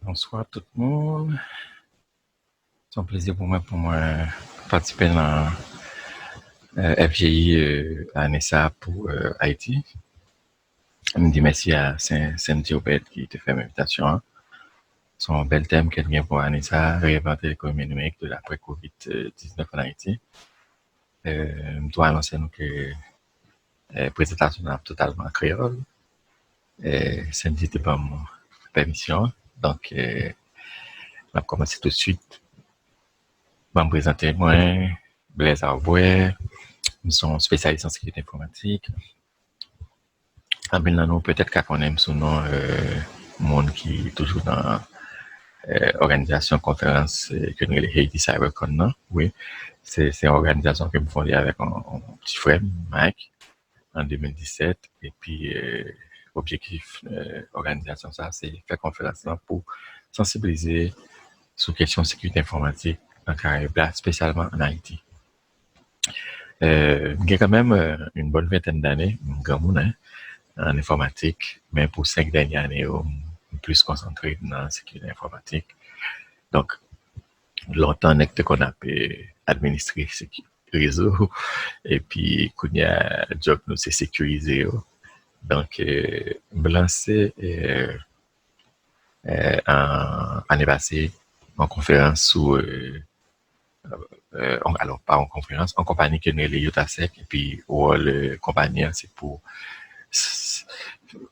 Bonsoir tout le monde. C'est un plaisir pour moi participer dans FGI à NSA pour Haïti. Je me dis merci à Saint-Diobède qui te fait l'invitation. C'est un bel thème qu'elle vient pour NSA, réinventer l'économie numérique de l'après-COVID-19 en Haïti. Je dois annoncer que la présentation est totalement en créole. Saint-Diobède était pas mon permission. Donc, on va commencer tout de suite. Je vais me présenter moi, Blaise Arbouet. Nous sommes spécialistes en sécurité informatique. En nous peut-être qu'on aime son nom, monde qui est toujours dans organisation conférence que nous les Haiti CyberCon, non? Oui, c'est une organisation que nous fondée avec un petit frère, Mike, en 2017. Et puis, objectif organisation ça, c'est faire conférence là pour sensibiliser sur questions de sécurité informatique en Caraïbes, spécialement en Haïti. J'ai quand même une bonne vingtaine d'années, grand monde, hein, en informatique, mais pour 5 dernières années, plus concentré dans la sécurité informatique. Donc, longtemps, qu'on a pu administrer ce réseau, et puis, qu'on y a job, nous, c'est sécuriser. Donc, me lancer en année passée en conférence sous alors pas en conférence, en compagnie que nous les Yotasec, et puis le compagnie c'est pour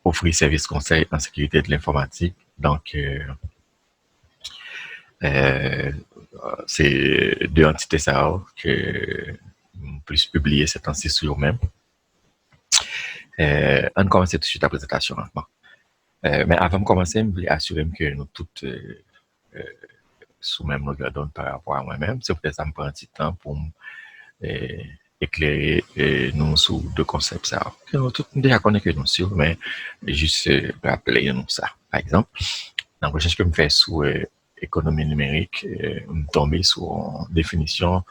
offrir service conseil en sécurité de l'informatique. Donc c'est deux entités ça que plus publier cette entité sur eux-mêmes. On commence tout de suite la présentation. Bon. Mais avant de commencer, je voulais assurer que nous toutes sous même regardons par rapport à moi-même. C'est peut-être ça me prend un petit temps pour éclairer nous sur deux concepts ça. Que nous tous déjà connaissons que nous sur, mais juste rappeler nous ça. Par exemple, dans la recherche que je fais sur économie numérique, je tombé sur une définition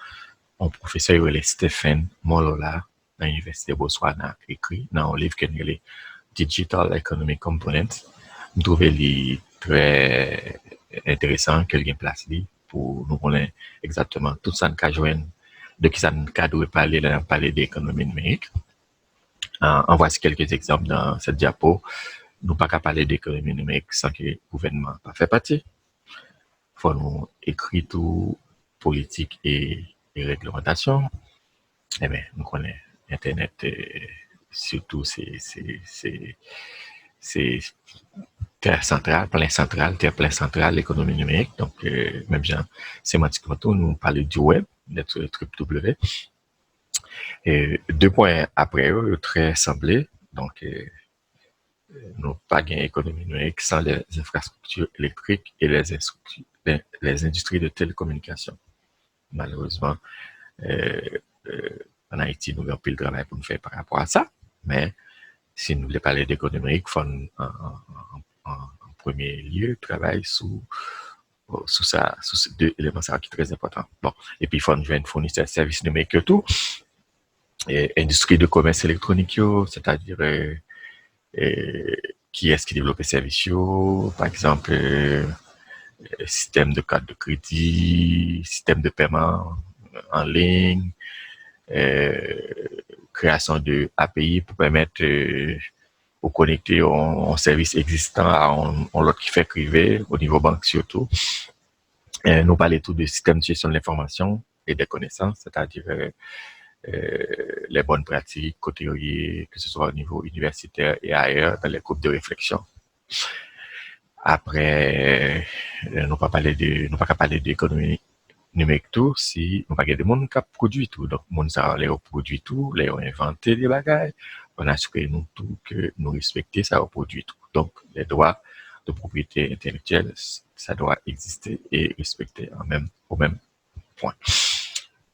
un professeur Stephen Molola dans l'université de Botswana écrit dans un livre qui est Digital Economic Components. Je trouvais les très intéressant qu'il y ait place pour nous connaître exactement tout ça nous joindre de qui ça nous doit parler d'économie numérique. En voici quelques exemples dans cette diapo. Nous pas qu'à parler d'économie numérique sans que le gouvernement pas fait partie. Faut nous écrire tout politique et réglementation. Eh bien, nous connaissons Internet, surtout c'est terre centrale, plein central, l'économie numérique. Donc, même genre, sémantiquement, nous parlons du web, d'être W. Et 2 points après eux, très semblés. Donc, nous pas gain économie numérique sans les infrastructures électriques et les industries de télécommunication. Malheureusement, en Haïti, nous avons plus de travail pour nous faire par rapport à ça. Mais si nous voulons parler d'économie numérique, il faut en premier lieu travailler sous ça, sous ces deux éléments qui sont très importants. Bon, et puis il faut nous fournir des services numériques et tout. Et industrie de commerce électronique, c'est-à-dire qui est-ce qui développe les services, par exemple, système de carte de crédit, système de paiement en ligne, création de API pour permettre pour connecter un service existant à un l'autre qui fait privé au niveau banque surtout. Nous parlons tout de système de gestion de l'information et des connaissances, c'est-à-dire les bonnes pratiques côté que ce soit au niveau universitaire et ailleurs dans les groupes de réflexion. Après, nous pas parler d'économie numérique tout si nous pas de monde qui produit tout. Donc monde ça les produit tout, les inventé des bagages, on assure nous tout que nous respecter ça produit tout. Donc les droits de propriété intellectuelle ça doit exister et respecter au même point.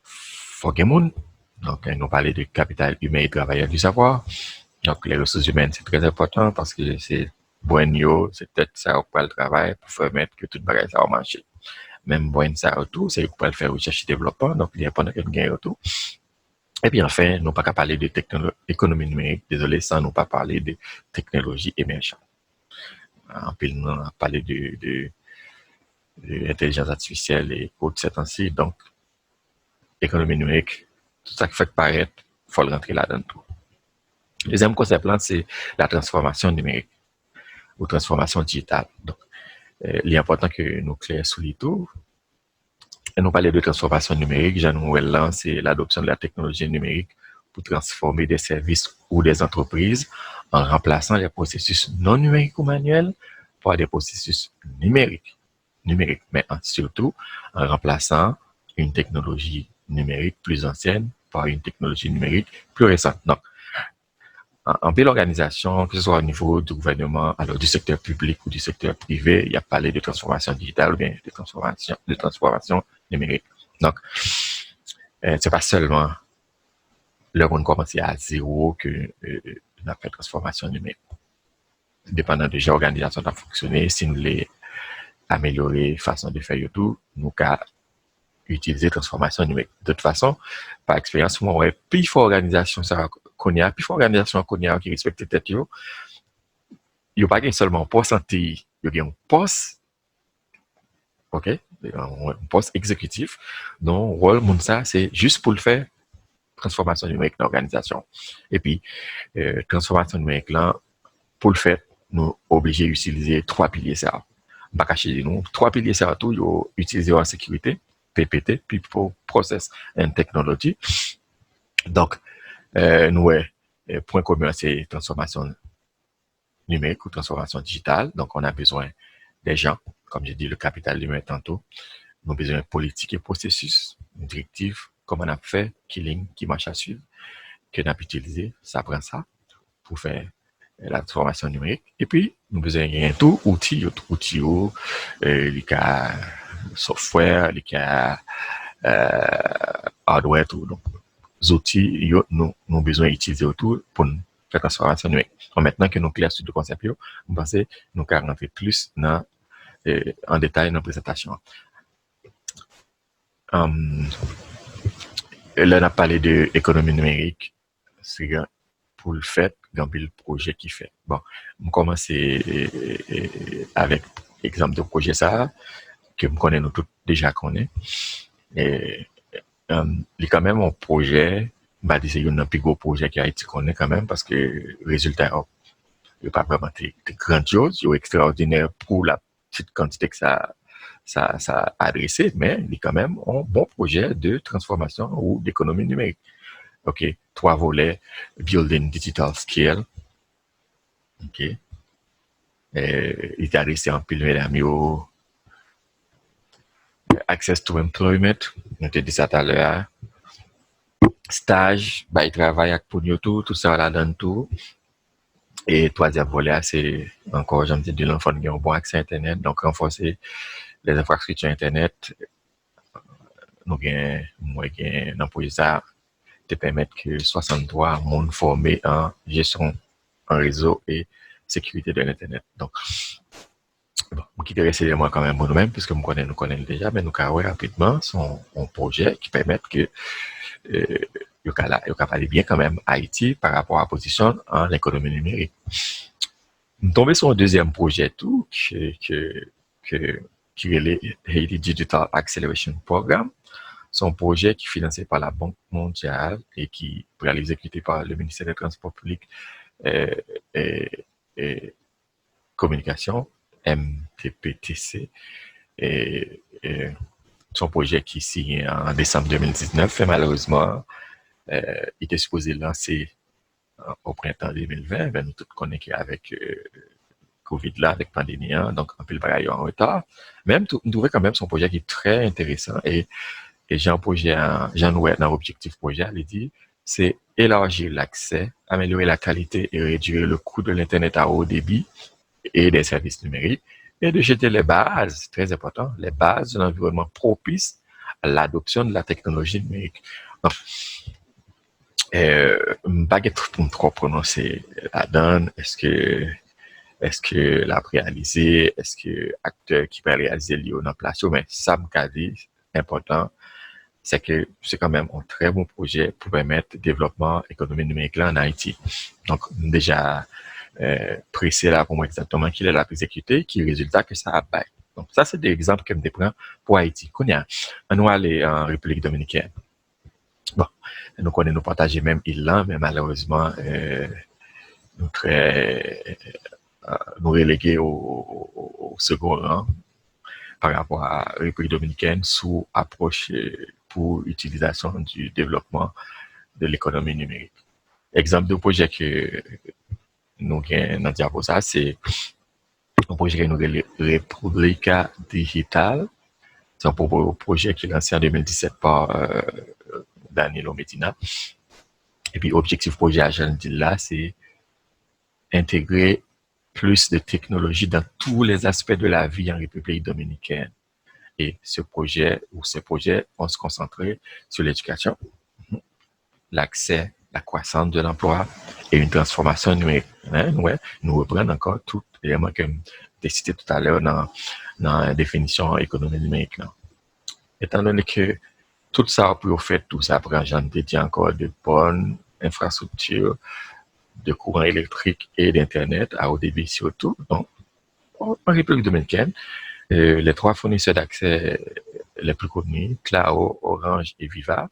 Faut que monde donc nous parler de capital humain et travailleur du savoir. Donc les ressources humaines c'est très important parce que c'est bon c'est peut-être ça pour le travail pour permettre que tout bagage ça va marcher. Même bon ça autour, c'est pour le faire recherche et développement, donc il y a pas de gain autour. Et puis enfin, nous pas qu'à parler de économie numérique, désolé, sans nous pas parler de technologie émergente. En plus, nous on a parlé de intelligence artificielle et autres, c'est ainsi. Donc, économie numérique, tout ça qui fait paraître, il faut le rentrer là-dedans tout. Le deuxième concept là, c'est la transformation numérique ou transformation digitale. Donc, il est important que nous clairs sous les tout. Et nous parler de transformation numérique, Jean là, c'est l'adoption de la technologie numérique pour transformer des services ou des entreprises en remplaçant les processus non numériques ou manuels par des processus numériques. Mais surtout en remplaçant une technologie numérique plus ancienne par une technologie numérique plus récente. Donc, en belle organisation, que ce soit au niveau du gouvernement, alors du secteur public ou du secteur privé, il y a parlé de transformation digitale ou bien de transformation numérique. Donc, c'est pas seulement le monde commencer à zéro que on a fait transformation numérique. Dépendant de l'organisation a fonctionné, si nous les améliorer façon de faire tout, nous qu'à utiliser transformation numérique. De toute façon, par expérience, moi, ouais, plus il faut organisation ça qu'on y a, plus il faut organisation qu'on y a qui respecte tête yo, il n'y a pas seulement poste santé, il y a un poste, ok, un poste exécutif, dont le rôle, mon ça, c'est juste pour le faire transformation numérique dans l'organisation. Et puis, transformation numérique là, pour le faire, nous obligés d'utiliser trois piliers ça. Pas cacher nous, trois piliers ça tout, yo utiliser en sécurité, PPT, People Process and Technology. Donc, nous, point commun, c'est transformation numérique ou transformation digitale. Donc, on a besoin des gens, comme j'ai dit, le capital humain tantôt. Nous avons besoin de politique et processus, une directive, comme on a fait, qui marche à suivre, que nous avons utilisé, ça prend ça, pour faire la transformation numérique. Et puis, nous avons besoin de tout, outils, les cas software, les cas hardware, tout. Donc, les outils, nous avons besoin d'utiliser autour pour faire la transformation numérique. Donc, maintenant que nous clairs sur le concept, nous pensons que nous allons rentrer plus en détail dans la présentation. Là, on a parlé de l'économie numérique. C'est pour le fait, il y a le projet qui fait. Bon, on commence avec l'exemple de projet ça, que nous connaissons tous déjà connaît. Et il y a quand même un projet, bah, c'est un plus gros projet qui a été connaît quand même, parce que le résultat n'est pas vraiment grandiose, il est extraordinaire pour la petite quantité que ça a adressé, mais il y a quand même un bon projet de transformation ou d'économie numérique. OK, 3 volets, building digital scale. OK. Il est adressé en pile, mesdames, access to employment, on te dit ça tout à l'heure. Stage, bah, il travaille avec pour tout ça là-dedans tout. Et troisième volet, c'est encore, j'aime dire, de l'enfant qui a un bon accès à Internet, donc renforcer les infrastructures Internet. Nous avons un projet ça te permettre que 63 monde formés en gestion en réseau et sécurité de l'Internet. Donc, bon, qui intéresse moi quand même nous-mêmes, puisque nous connaissons déjà, mais nous avons rapidement son projet qui permet que il parler bien quand même Haïti par rapport à la position en économie numérique. Nous tombons sur un deuxième projet tout qui est le Haiti Digital Acceleration Program. C'est un projet qui est financé par la Banque mondiale et qui est exécuté par le ministère des Transports publics et Communication, MTPTC. Et son projet qui est signé en décembre 2019 et malheureusement, il était supposé lancer au printemps 2020. Ben, nous tous connaissons qu'avec Covid là, avec pandémie, donc un peu le bagage en retard. Même, nous trouvons quand même son projet qui est très intéressant et Jean Nouet, dans l'objectif projet, il dit, c'est élargir l'accès, améliorer la qualité et réduire le coût de l'Internet à haut débit et des services numériques et de jeter les bases, très important, les bases d'un environnement propice à l'adoption de la technologie numérique. Donc, pas pour trop prononcer la donne, est-ce que l'a réalisé, est-ce que acteur qui peut réaliser lui en place, mais ça me dit, important, c'est que c'est quand même un très bon projet pour permettre le développement économique numérique là en Haïti. Donc, déjà, pressé là pour moi exactement qu'il est là pour exécuter, qui résultat que ça a pas. Donc, ça, c'est des exemples que je prends pour Haïti. On va aller en République dominicaine. Bon, nous connaissons, nous partageons même île là, mais malheureusement, nous très, nous relégués au second rang par rapport à la République dominicaine sous approche pour utilisation du développement de l'économie numérique. Exemple de projet que nous avons dans Diaposa, c'est un projet que nous appelons Republica Digital. C'est un projet qui est lancé en 2017 par Danilo Medina. Et puis, objectif projet à Jean là, c'est intégrer plus de technologie dans tous les aspects de la vie en République dominicaine. Et ce projet ou ces projets vont se concentrer sur l'éducation, l'accès, la croissance de l'emploi et une transformation numérique. Ouais, nous reprenons encore tout élément que j'ai cité tout à l'heure dans la définition économie numérique. Là. Étant donné que tout ça pour faire tout ça prend dédié encore de bonnes infrastructures de courant électrique et d'internet à haut débit surtout. Donc, en République dominicaine, les trois fournisseurs d'accès les plus connus, Claro, Orange et Viva,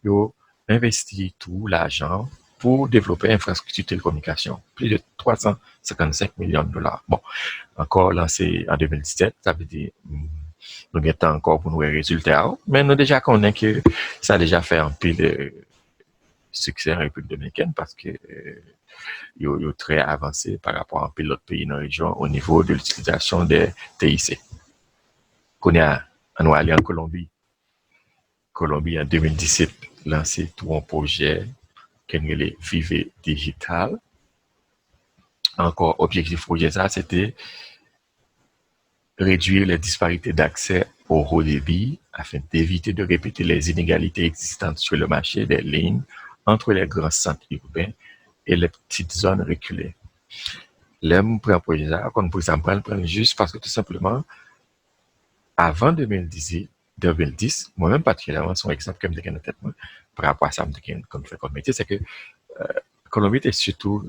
ils ont investi tout l'argent pour développer l'infrastructure de télécommunication. Plus de 355 millions de dollars. Bon, encore lancé en 2017, ça veut dire nous avons encore pour nous les résultats, mais nous déjà connaissons que ça a déjà fait un pile de succès en République dominicaine parce que ils sont très avancés par rapport à un pilote pays dans la région au niveau de l'utilisation des TIC. Qu'on a allé en Colombie. Colombie en 2017 lancé tout un projet qui est Vive Digital. Encore, objectif projet ça, c'était réduire les disparités d'accès au haut débit afin d'éviter de répéter les inégalités existantes sur le marché des lignes entre les grands centres urbains et les petites zones reculées. L'aime pour un projet ça, qu'on peut s'en prendre juste parce que tout simplement, avant 2010, moi-même particulièrement, son exemple que je me tête, par rapport à ça, comme fait comme métier, c'est que Colombie est surtout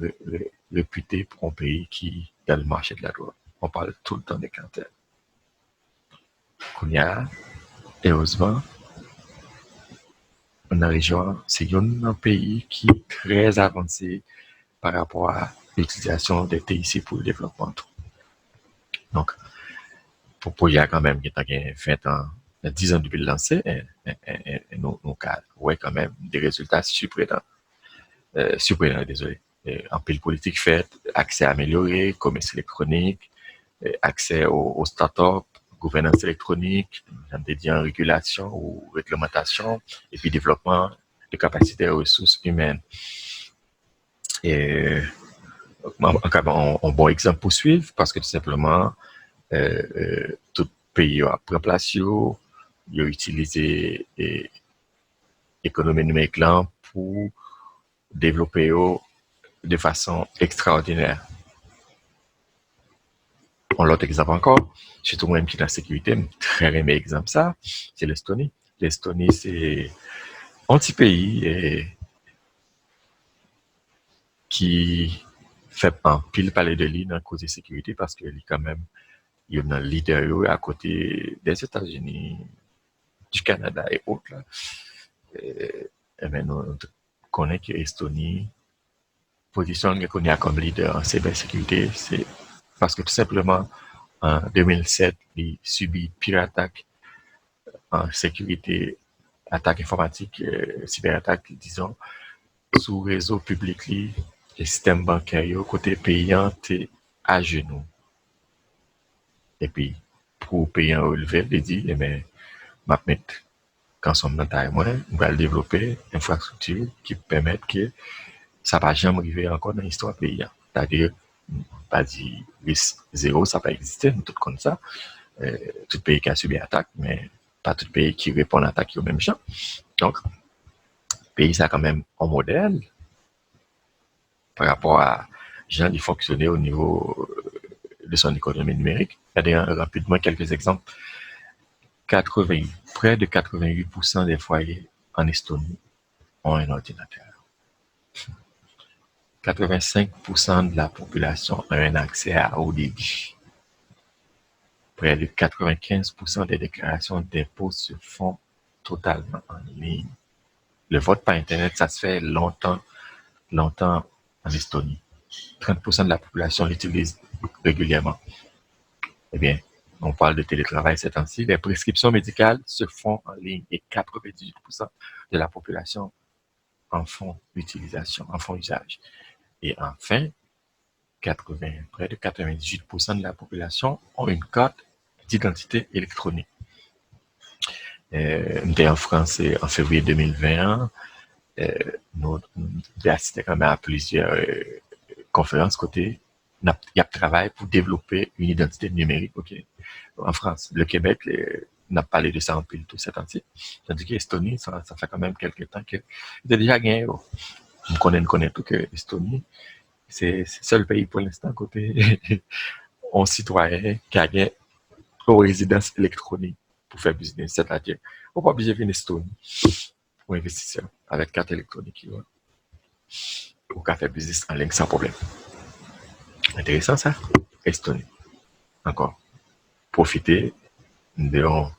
réputé pour un pays qui, dans le marché de la drogue, on parle tout le temps des cartels. Kounia, heureusement, dans la région, c'est un pays qui est très avancé par rapport à l'utilisation des TIC pour le développement. Donc, pour projet quand même qui a 20 ans, 10 ans depuis le lancer, nous avons quand même des résultats surprenants. Désolé. En pile politique faite, accès amélioré, commerce électronique, accès aux start-up, gouvernance électronique, dédié en régulation ou réglementation, et puis développement de capacités et ressources humaines. Et un bon exemple pour suivre, parce que tout simplement, tout pays a pris place, il a utilisé l'économie numérique là pour développer de façon extraordinaire. On l'autre exemple encore, surtout moi qui est dans la sécurité, très aimé exemple ça, c'est l'Estonie. L'Estonie, c'est un petit pays qui fait un pile palais de l'île dans cause de sécurité parce qu'il est quand même il y a un leader à côté des États-Unis, du Canada et autres. Là. Et bien, nous connaissons que l'Estonie, position qu'on a comme leader en cybersécurité, c'est parce que tout simplement, en 2007, il subit pire attaque en sécurité, attaque informatique, cyberattaque, disons, sous réseau public, le système bancaire, côté payant, est à genoux. Et puis, pour payer un relevé, il dit, eh bien, quand on sommes dans taille moins, on va développer une infrastructure qui permet que ça ne va jamais arriver encore dans l'histoire du pays. C'est-à-dire, pas dire risque zéro, ça n'a pas existé, tout comme ça. Tout pays qui a subi attaque, mais pas tout pays qui répond à l'attaque au même champ. Donc, le pays, ça a quand même un modèle par rapport à gens qui fonctionnaient au niveau de son économie numérique. Regardez rapidement quelques exemples. Près de 88% des foyers en Estonie ont un ordinateur. 85% de la population a un accès à haut débit. près de 95% des déclarations d'impôts se font totalement en ligne. Le vote par Internet, ça se fait longtemps en Estonie. 30% de la population l'utilise régulièrement. Eh bien, on parle de télétravail ces temps-ci. Les prescriptions médicales se font en ligne et 98% de la population en font utilisation, en font usage. Et enfin, près de 98% de la population ont une carte d'identité électronique. En France en février 2021. Nous assisté quand même à plusieurs conférences côté il y a travail pour développer une identité numérique en France. Le Québec n'a pas parlé de ça en pile tout cet temps-ci. Tandis que l'Estonie, ça fait quand même quelques temps qu'il a déjà gagné. On connaît tout que l'Estonie, c'est le seul pays pour l'instant côté un citoyen qui a gagné aux résidences électroniques pour faire business. C'est-à-dire, on n'est pas obligé de venir en Estonie pour investisseurs avec carte électronique. Ou qu'à faire business en ligne sans problème. Intéressant ça. Estonie. Encore. Profiter de une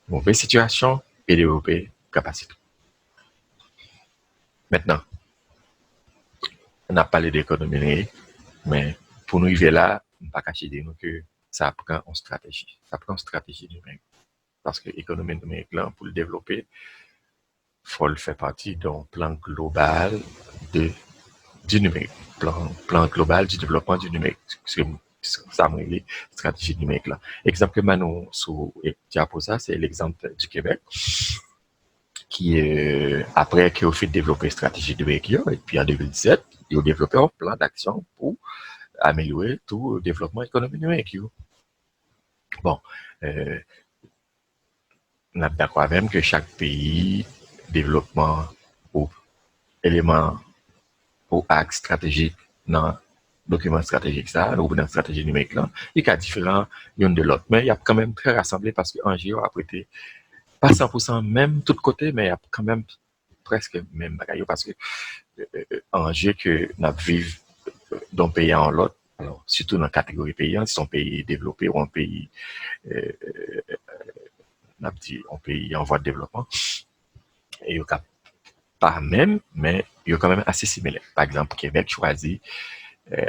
mauvaise situation et développer capacité. Maintenant, on a parlé d'économie numérique, mais pour nous arriver là, on ne peut pas cacher de nous que ça prend une stratégie. Ça prend une stratégie numérique. Parce que l'économie numérique, là, pour le développer, il faut le faire partie d'un plan global du numérique. Plan global du développement du numérique. Ça me dit stratégie numérique là. Exemple que Manon sous Diaposa, c'est l'exemple du Québec qui après qui a fait développer une stratégie numérique et puis en 2017, ils ont développé un plan d'action pour améliorer tout le développement économique numérique. Bon, on est d'accord même que chaque pays développement ou élément ou axe stratégique dans document stratégique ça, ou dans stratégie numérique là, il y a différents l'une de l'autre, mais il y a quand même très rassemblé parce qu'en géo a prêté pas 100% même tout côté, mais il y a quand même presque même bagaille parce que en jeu que nous vivons d'un pays en l'autre, alors surtout dans la catégorie paysan, si son pays développé ou un pays un pays en voie de développement, et il y a pas même, mais il y a quand même assez similaire. Par exemple, Québec choisit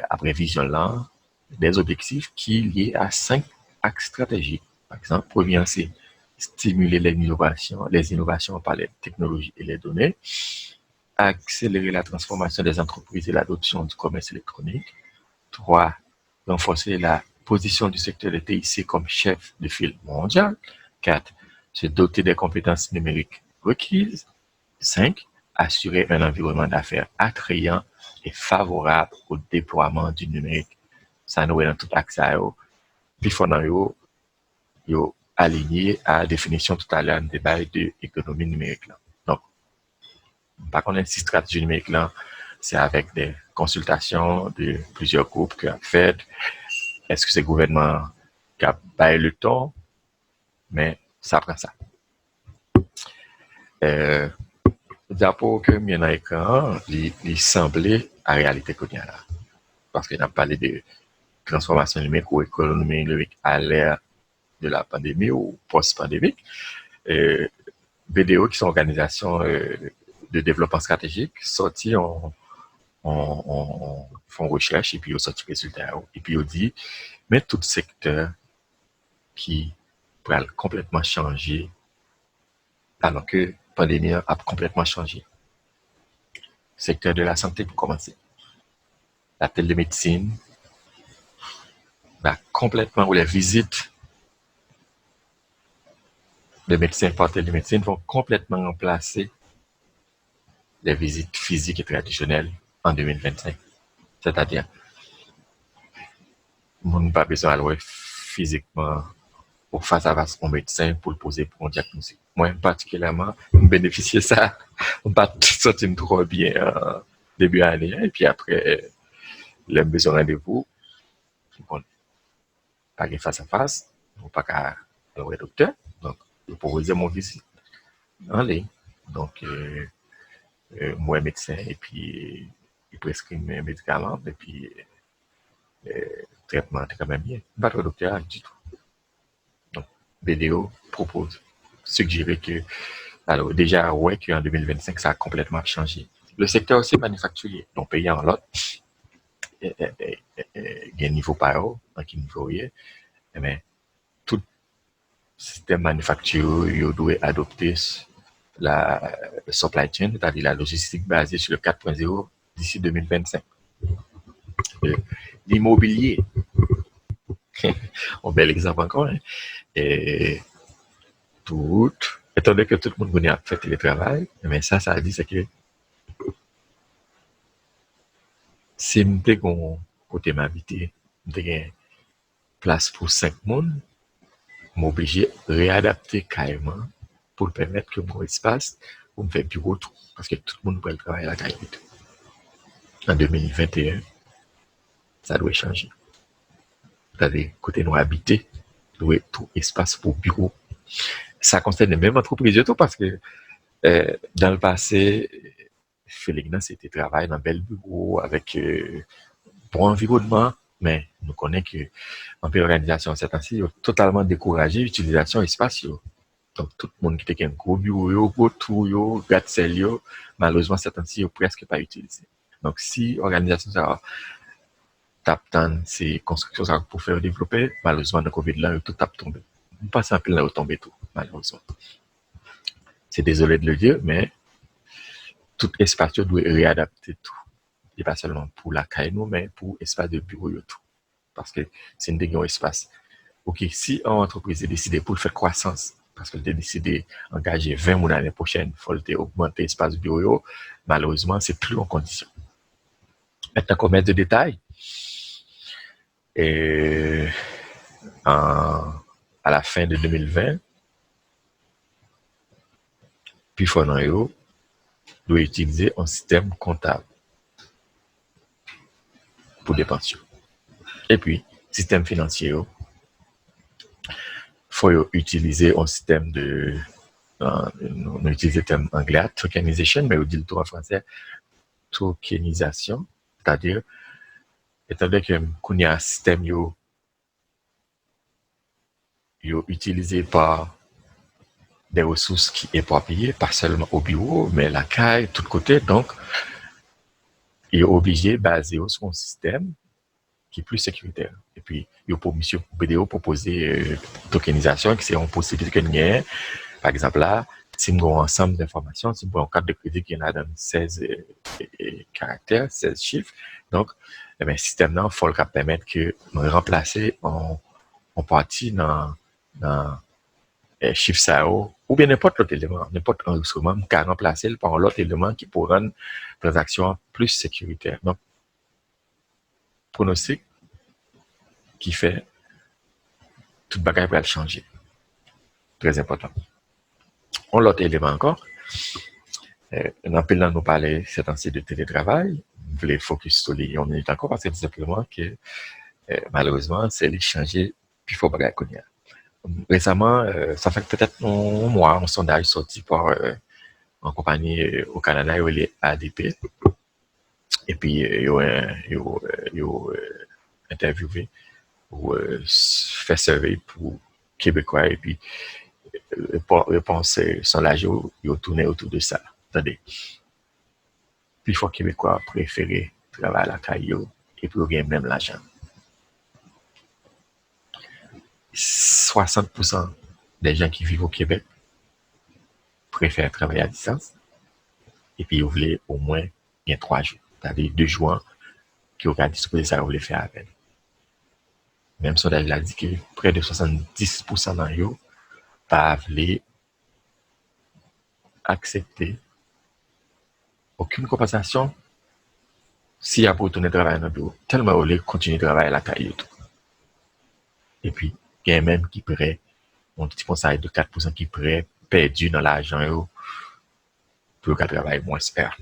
après vision là, des objectifs qui sont liés à 5 axes stratégiques. Par exemple, premier, c'est stimuler les innovations par les technologies et les données, accélérer la transformation des entreprises et l'adoption du commerce électronique. 3. Renforcer la position du secteur de TIC comme chef de file mondial. 4. Se doter des compétences numériques requises. 5. Assurer un environnement d'affaires attrayant et favorable au déploiement du numérique. Ça nous est dans tout axe à eux. Puis il faut aligné à la définition tout à l'heure des bails de l'économie numérique. Là. Donc, par contre, si stratégie numérique là, c'est avec des consultations de plusieurs groupes qui ont fait. Est-ce que c'est le gouvernement qui a baillé le temps? Mais ça prend ça. D'après que il y en a écran, il semblait à réalité qu'on y a là. Parce qu'on a parlé de transformation numérique ou économie numérique à l'ère de la pandémie ou post-pandémique. BDO, qui sont organisations de développement stratégique, sortis font recherche et puis ils sortent résultats. Et puis ils dit, mais tout secteur qui pourrait complètement changer alors que la pandémie a complètement changé. Secteur de la santé pour commencer. La télémédecine va complètement, ou les visites de médecins par télémédecine vont complètement remplacer les visites physiques et traditionnelles en 2025. C'est-à-dire, on n'a pas besoin d'aller physiquement ou face à face au médecin pour le poser pour un diagnostic. Moi, particulièrement, je bénéficie de ça. On ne pas sentir trop bien début d'année. Et puis après, le besoin de rendez-vous, on pas face à face, on pas qu'à aller au docteur. Donc, je propose mon visite en ligne. Donc, moi, médecin, et puis, il prescrit mes médicaments, et puis, traitement, c'est quand même bien. Pas de docteur du tout. BDO propose, suggérer que, alors déjà, ouais, qu'en 2025, ça a complètement changé. Le secteur aussi manufacturier, donc pays en lot, il y a un niveau par an, donc il niveau mais tout système manufacturier, il doit adopter la supply chain, c'est-à-dire la logistique basée sur le 4.0 d'ici 2025. L'immobilier, un bel exemple encore, hein, et tout, étant donné que tout le monde a fait télétravail, mais ça dit, c'est que si je suis côté m'habiter, je place pour 5 personnes, je suis obligé de réadapter carrément pour permettre que mon espace, pour me faire bureau tout, parce que tout le monde peut travailler à la caille. En 2021, ça doit changer. C'est-à-dire, côté nous habiter, doit tout espace pour bureau. Ça concerne les mêmes entreprises et tout, parce que dans le passé, Félix, c'était travail dans un bel bureau avec bon environnement, mais nous connaissons que en organisation, cette année, ils ont totalement découragé l'utilisation espace. Donc, tout le monde qui était un gros bureau, gros tour, gratte-ciel, malheureusement, cette année, ils presque pas utilisé. Donc, si l'organisation ça tape dans ces constructions ça pour faire développer, malheureusement, le COVID là, tout tape tombé. Nous passons un peu là, tombé tout, malheureusement. C'est désolé de le dire, mais tout espace doit réadapter tout. Et pas seulement pour la caille, mais pour l'espace de bureau et tout. Parce que c'est un espace. Ok, si une entreprise est décidée pour faire croissance, parce qu'elle a décidé d'engager 20 personnes l'année prochaine, il faut augmenter l'espace de bureau, malheureusement, c'est plus en condition. Maintenant, qu'on met de détails, et à la fin de 2020, puis Fonoyo doit utiliser un système comptable pour des pensions. Et puis, système financier, il faut utiliser un système de, on utilise le terme anglais, tokenization, mais on dit le tout en français, tokenisation, c'est-à-dire, étant donné qu'on y a un système utilisé par des ressources qui est éparpillées, pas seulement au bureau, mais la caille, tout côté, donc, il est obligé de baser sur un système qui est plus sécuritaire. Et puis, il y a pour Monsieur BDO proposer tokenisation, qui c'est une possibilité qu'il y ait. Par exemple, là, si nous avons un ensemble d'informations, si nous avons un cadre de crédit qui en a dans 16 caractères, 16 chiffres, donc, le système là, il faut le permettre que nous remplacer en partie dans chiffre ça ou bien n'importe l'autre élément, n'importe un instrument, qui a remplacé par l'autre élément qui pourrait rendre transaction plus sécuritaire. Donc, pronostic qui fait tout le bagage va changer. Très important. On l'autre élément encore. Dans le nous parler cette année de télétravail. Je voulais focus sur les 1 minute encore parce que tout simplement que malheureusement, c'est les changer puis il faut bagage qu'on y a. Récemment, ça fait peut-être un mois, un sondage sorti par une compagnie au Canada, il est ADP. Et puis, ils ont interviewé ou fait survey pour Québécois. Et puis, réponse sondage, ils ont tourné autour de ça. Attendez. Puis, il faut Québécois préférer travailler à la caillou et puis, gagner même l'argent. 60% des gens qui vivent au Québec préfèrent travailler à distance. Et puis, ils voulaient au moins gagner 3 jours. C'est-à-dire 2 jours qui ont disposé ça, ils voulaient faire avec. Même sondage a dit que près de 70% d'entre eux pas voulu accepter aucune compensation s'il y a pour retourner travailler dans le bureau. Tellement ils voulaient continuer de travailler à la caille. Et puis, il y a même qui prêt, on petit conseil de 4% qui prêt perdu dans l'argent pour qu'à travailler moins cher.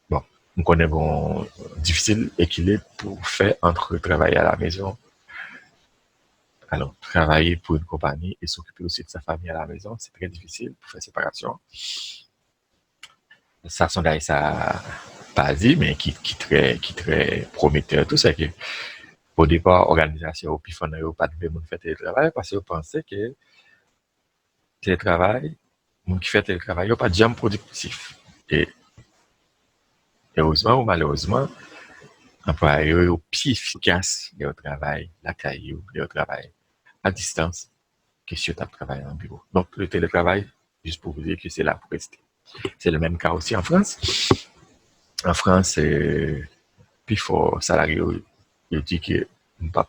Bon, on connaît bon difficile équilibre pour faire entre travailler à la maison. Alors, travailler pour une compagnie et s'occuper aussi de sa famille à la maison, c'est très difficile pour faire séparation. Ça, sondage, ça pas dit, mais qui très prometteur, tout ça que au départ, organisation au PIFON n'a pas de monde faire télétravail parce qu'on pensait que télétravail, moun qui fait télétravail, yo pas jamais productif. Et heureusement ou malheureusement, employé yo plus efficace au travail, la caillou, au travail à distance que si tu travailles en bureau. Donc le télétravail, juste pour vous dire que c'est là pour rester. C'est le même cas aussi en France. En France, puis fort salarié, il dit que ne pas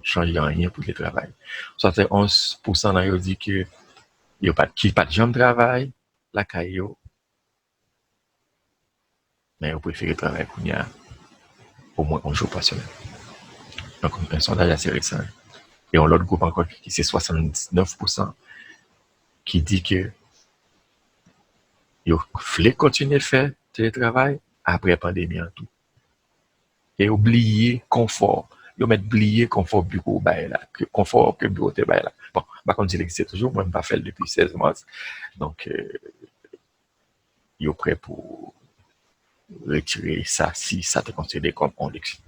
changer rien pour le travail. 71% d'entre eux dit que il n'y a pas de gens de travail, la caillou, mais ils préfèrent travailler pour y a au moins un jour par semaine. Donc, un sondage assez récent. Et on l'autre groupe encore qui c'est 79% qui dit que ils voulaient continuer à faire télétravail après la pandémie en tout. Et oublier confort. Ils mettent oublier confort bureau là, que confort que bureau te là. Bon, par contre, il existe toujours, moi je pas fait depuis 16 mois. Donc ils sont prêts pour retirer ça si ça te considéré comme un luxe.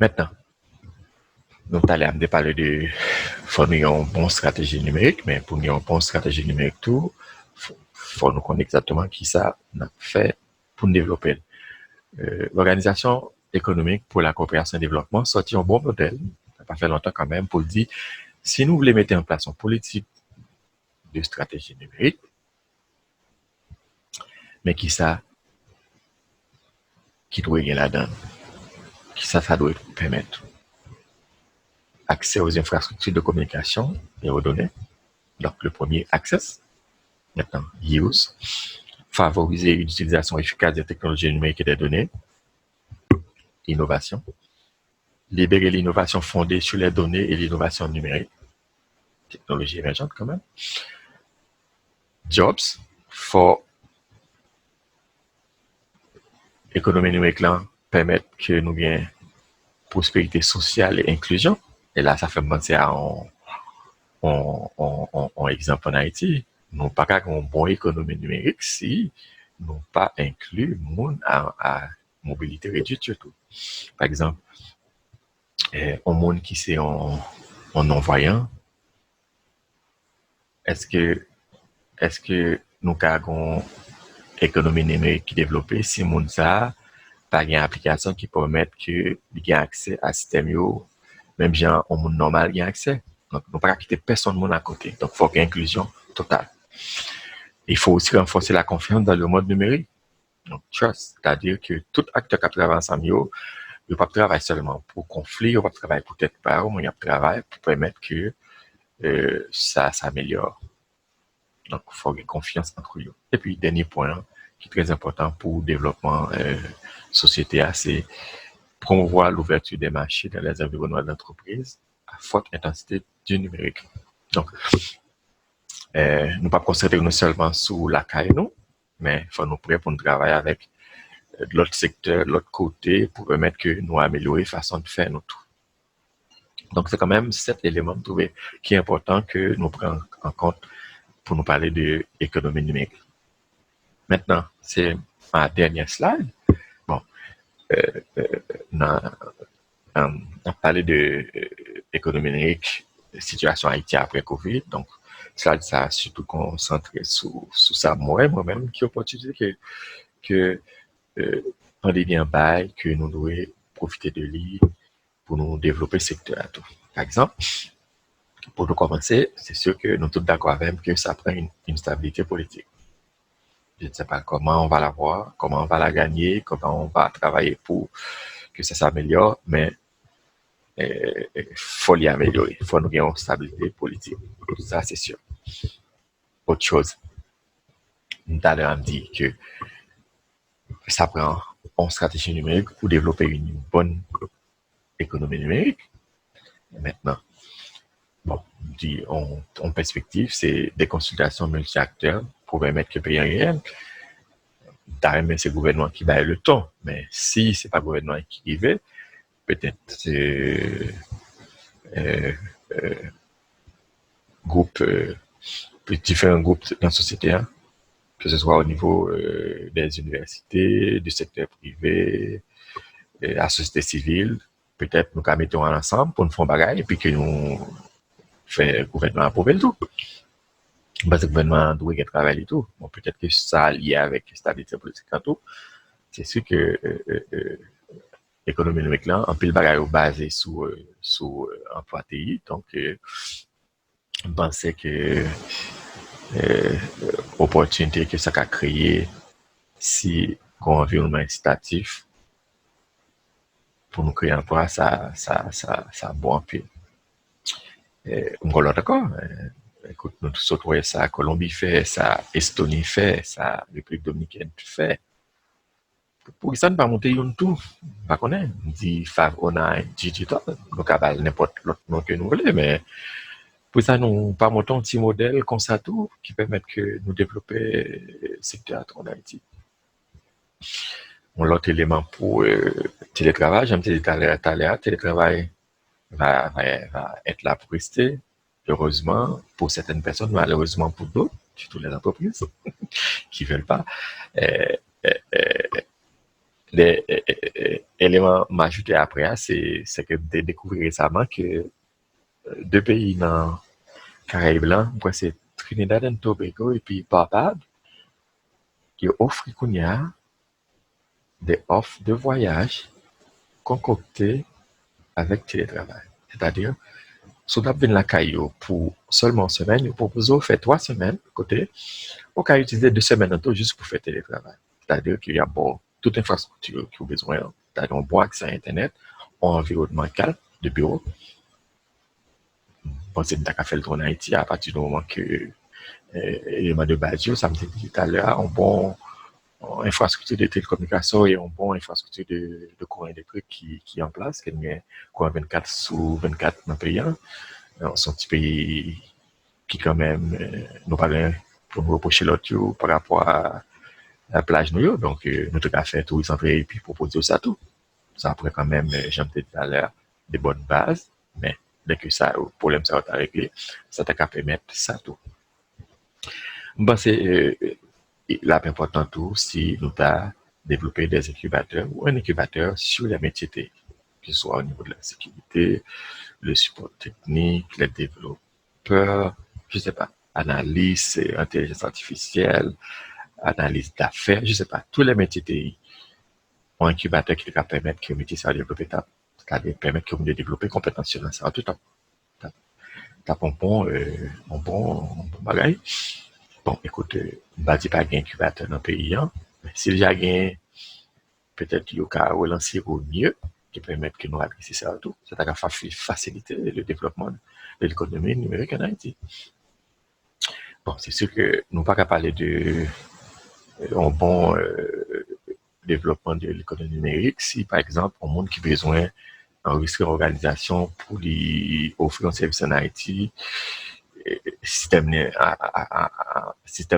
Maintenant, nous allons parler de faut nous une bonne stratégie numérique, mais pour nous une bonne stratégie numérique tout, faut nous connaître exactement qui ça n'a fait pour nous développer. L'Organisation économique pour la coopération et le développement sorti un bon modèle, ça n'a pas fait longtemps quand même, pour dire si nous voulons mettre en place une politique de stratégie numérique, mais qui ça qui doit y là-dedans, qui ça doit permettre accès aux infrastructures de communication et aux données. Donc le premier, access. Maintenant, use. Favoriser une utilisation efficace des technologies numériques et des données. Innovation. Libérer l'innovation fondée sur les données et l'innovation numérique. Technologie émergente quand même. Jobs. For économie numérique là, permettre que nous ayons prospérité sociale et inclusion. Et là, ça fait penser à un exemple en Haïti. Nous pas qu'à une bonne économie numérique si nous pas inclus monde à mobilité réduite surtout. Par exemple, un monde qui c'est en non-voyant, est-ce que nous avons une économie numérique qui développée si monde ça pas une application qui permet que ait accès à système yo, même gens au monde normal y a accès. Donc nous pas quitter personne monde à côté. Donc faut qu'il y ait inclusion totale. Il faut aussi renforcer la confiance dans le monde numérique. Donc, trust, c'est-à-dire que tout acteur qui travaille ensemble, il ne pas travailler seulement pour conflit, il ne pas travailler pour tête part, mais il travaille pour permettre que ça s'améliore. Donc, il faut avoir confiance entre eux. Et puis, dernier point qui est très important pour le développement société, c'est promouvoir l'ouverture des marchés dans les environnements d'entreprise à forte intensité du numérique. Donc, nous pas concentrer nous seulement sur la caille, nous, mais il faut nous prêts pour nous travailler avec l'autre secteur, l'autre côté, pour permettre que nous améliorer la façon de faire nous tout. Donc, c'est quand même cet élément qui est important que nous prenions en compte pour nous parler de l'économie numérique. Maintenant, c'est ma dernière slide. Bon, on a parlé de l'économie numérique, situation Haïti après Covid, donc ça a surtout concentré sur ça moi-même qui opportunité que pandémie en bail que nous devons profiter de lui pour nous développer le secteur à tout. Par exemple, pour nous commencer, c'est sûr que nous sommes tous d'accord avec que ça prend une stabilité politique. Je ne sais pas comment on va l'avoir, comment on va la gagner, comment on va travailler pour que ça s'améliore, mais il faut l'y améliorer. Il faut nous gagner une stabilité politique. Ça, c'est sûr. Autre chose, nous allons dire que ça prend une stratégie numérique pour développer une bonne économie numérique. Et maintenant, bon, en perspective, c'est des consultations multi-acteurs pour permettre que le pays réel, d'ailleurs, c'est le gouvernement qui va le temps, mais si ce n'est pas le gouvernement qui y va, peut-être c'est différents groupes dans la société, hein, que ce soit au niveau des universités, du secteur privé, la société civile, peut-être nous mettons ensemble pour nous faire bagaille et puis que nous fait gouvernement approuver le tout. Parce que le gouvernement doit travailler et tout. Bon, peut-être que ça lié avec la stabilité politique et tout. C'est sûr que l'économie numérique là, en pile bagage basé sur emploi TI. Donc, je pensais que euh, opportunité que ça a créé si environnement incitatif pour nous créer un emploi, ça bon en pile. On est d'accord. Écoute, nous tous autres, ça, Colombie fait, ça, Estonie fait, ça, République Dominicaine fait. Pour ça, ne pas monter une tout. Pas connaître. Dit Favona Digital. Donc, à n'importe l'autre nom que nous voulons, mais pour ça, nous pas monter un petit modèle comme ça tout, qui permet que nous développer le secteur en Haïti. L'autre élément pour télétravail, j'aime télétravail va être là pour rester. Heureusement pour certaines personnes, malheureusement pour d'autres, surtout les entreprises qui ne veulent pas. Euh, les éléments m'ajouter après, c'est que de découvrir récemment que deux pays dans Caraïbes blanc, c'est Trinidad et Tobago et puis Barbade, qui offrent des offres de voyage concoctées avec télétravail. C'est-à-dire, si vous avez la caillou pour seulement une semaine, vous proposez de faire 3 semaines côté, on peut utiliser 2 semaines en tout juste pour faire télétravail. C'est-à-dire qu'il y a bon, toute infrastructure qui a besoin, c'est-à-dire un bon accès à Internet, un environnement calme de bureau. Bon, c'est une fait le tour en Haïti à partir du moment que l'élément de base, ça me dit tout à l'heure, un bon infrastructure de télécommunication et une bonne infrastructure de courant électrique qui est en place, qui est courant 24 sur 24 dans le pays. C'est un petit pays qui quand même nous parle pour nous reprocher l'autre par rapport à la plage New York. Donc, nous avons fait tout centré et puis proposer ça tout. Ça pourrait quand même, j'aime dit tout à l'heure, des bonnes bases, mais dès que ça, le problème ça va réglé, ça t'a qu'à permettre ça tout. Bon, c'est là, important tout, si nous avons développé des incubateurs ou un incubateur sur les métiers que ce soit au niveau de la sécurité, le support technique, les développeurs, je sais pas, analyse, intelligence artificielle, analyse d'affaires, je sais pas, tous les métiers TI ont un incubateur qui va permettre que le métier soit développé, c'est-à-dire permettre que vous développer compétences sur ça tout le temps. T'as un bon bagage. Bon, écoute, bâti pas un incubateur dans le pays, hein. Si déjà gain, peut-être qu'il y a relancer au mieux, qui permettent que nous adresser ça tout. Ça va faciliter le développement de l'économie numérique en Haïti. Bon, c'est sûr que nous pas qu'à parler de un bon développement de l'économie numérique si, par exemple, un monde qui a besoin d'enregistrer une organisation pour lui offrir un service en Haïti, système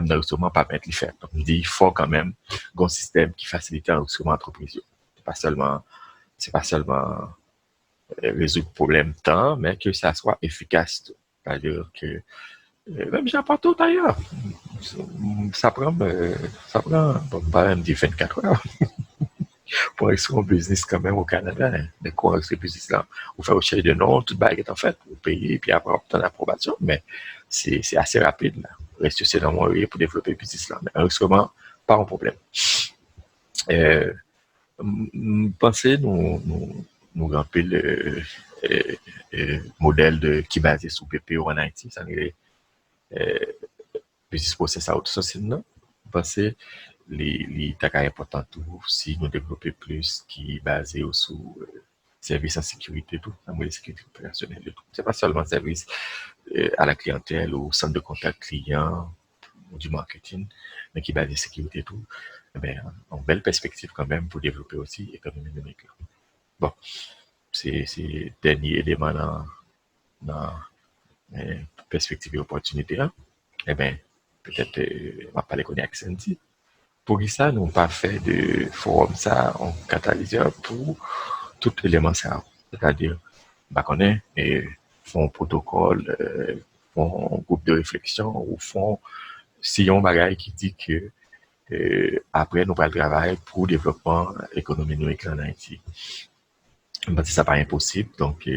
d'enregistrement pas permettre de le faire. Donc, on dit il faut quand même un système qui facilite l'enregistrement d'entreprise. C'est pas seulement résoudre le problème temps, mais que ça soit efficace. C'est-à-dire que même j'ai partout ailleurs. Bon, pas même 24 heures pour réussir un business quand même au Canada. Hein. De quoi réussir le business là? Vous faites recherche de nom, toute bague est en fait, vous payez, puis après obtenir l'approbation, mais c'est assez rapide là. Reste c'est dans mon pour développer le business là. Mais enregistrement, pas un problème. Euh, Pensez, nous ramper modèle qui est basé sur BPO en Haïti, ça n'est business process outsourcing, non? Pensez, les tâches importantes tout, si nous développer plus qui est basé sur services en sécurité, tout, la sécurité opérationnelle, tout. C'est pas seulement service à la clientèle ou centre de contact client ou du marketing, mais qui est basé sur sécurité, tout. Eh bien, en belle perspective quand même pour développer aussi l'économie numérique. Bon, c'est dernier élément dans perspective et opportunité là. Eh bien, peut-être on va parler qu'on est accenti. Pour ça, nous n'avons pas fait de forum ça en catalyseur pour tout élément ça. C'est-à-dire, bah, qu'on est et font un protocole, font un groupe de réflexion ou font si on bagaille qui dit que après nous allons travailler pour le développement économique numérique en Haïti. Parce que ça pas impossible, donc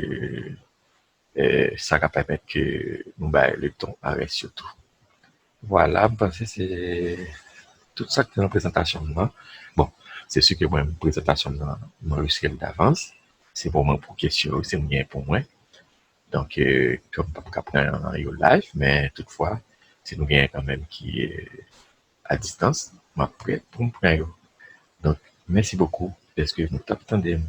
Ça va permettre que nous baillons le temps arrêt surtout. Voilà, je pense que c'est tout ça que dans la présentation. Moi. Bon, c'est sûr que moi, une présentation, moi, je suis d'avance. C'est pour moi pour question, c'est bien pour moi. Donc, comme pas prendre en live, mais toutefois, c'est nous gagnons quand même qui est à distance, mais prêt pour me prendre. Donc, merci beaucoup. Est-ce que nous t'attendons?